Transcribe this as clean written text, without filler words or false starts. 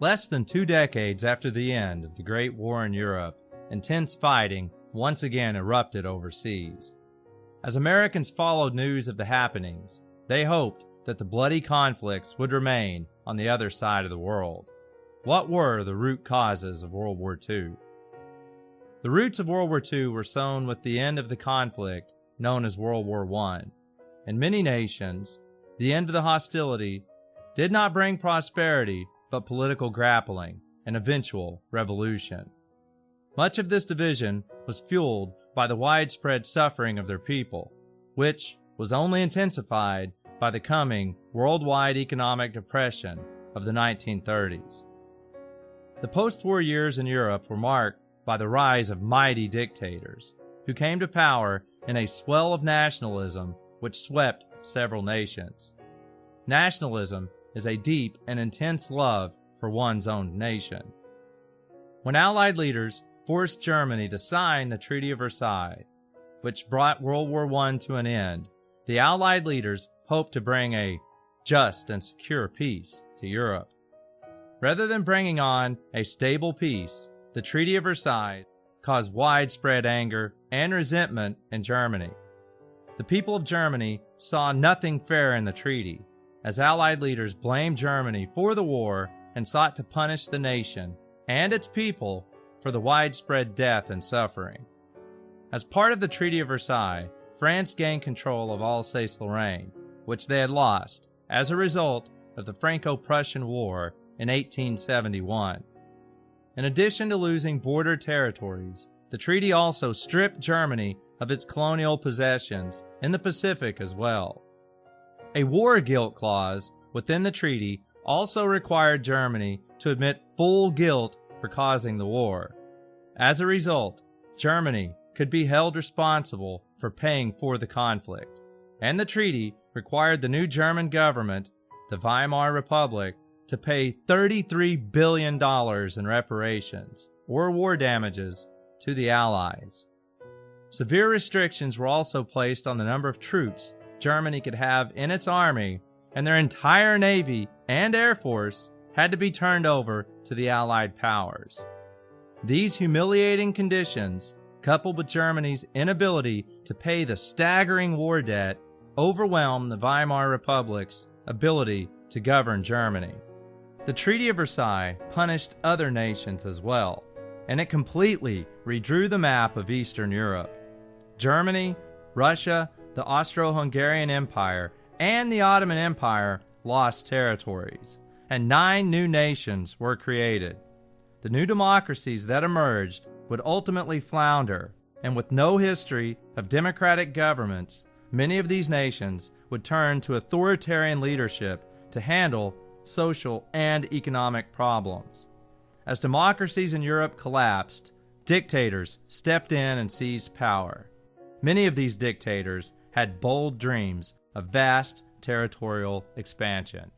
Less than 2 decades after the end of the Great War in Europe, intense fighting once again erupted overseas. As Americans followed news of the happenings, they hoped that the bloody conflicts would remain on the other side of the world. What were the root causes of World War II? The roots of World War II were sown with the end of the conflict known as World War I. In many nations, the end of the hostility did not bring prosperity but political grappling and eventual revolution. Much of this division was fueled by the widespread suffering of their people, which was only intensified by the coming worldwide economic depression of the 1930s. The post-war years in Europe were marked by the rise of mighty dictators who came to power in a swell of nationalism which swept several nations. Nationalism is a deep and intense love for one's own nation. When Allied leaders forced Germany to sign the Treaty of Versailles, which brought World War I to an end, the Allied leaders hoped to bring a just and secure peace to Europe. Rather than bringing on a stable peace, the Treaty of Versailles caused widespread anger and resentment in Germany. The people of Germany saw nothing fair in the treaty, as Allied leaders blamed Germany for the war and sought to punish the nation and its people for the widespread death and suffering. As part of the Treaty of Versailles, France gained control of Alsace-Lorraine, which they had lost as a result of the Franco-Prussian War in 1871. In addition to losing border territories, the treaty also stripped Germany of its colonial possessions in the Pacific as well. A war guilt clause within the treaty also required Germany to admit full guilt for causing the war. As a result, Germany could be held responsible for paying for the conflict, and the treaty required the new German government, the Weimar Republic, to pay $33 billion in reparations or war damages to the Allies. Severe restrictions were also placed on the number of troops Germany could have in its army, and their entire navy and air force had to be turned over to the Allied powers. These humiliating conditions, coupled with Germany's inability to pay the staggering war debt, overwhelmed the Weimar Republic's ability to govern Germany. The Treaty of Versailles punished other nations as well, and it completely redrew the map of Eastern Europe. Germany, Russia, the Austro-Hungarian Empire, and the Ottoman Empire lost territories, and 9 new nations were created. The new democracies that emerged would ultimately flounder, and with no history of democratic governments, many of these nations would turn to authoritarian leadership to handle social and economic problems. As democracies in Europe collapsed, dictators stepped in and seized power. Many of these dictators had bold dreams of vast territorial expansion.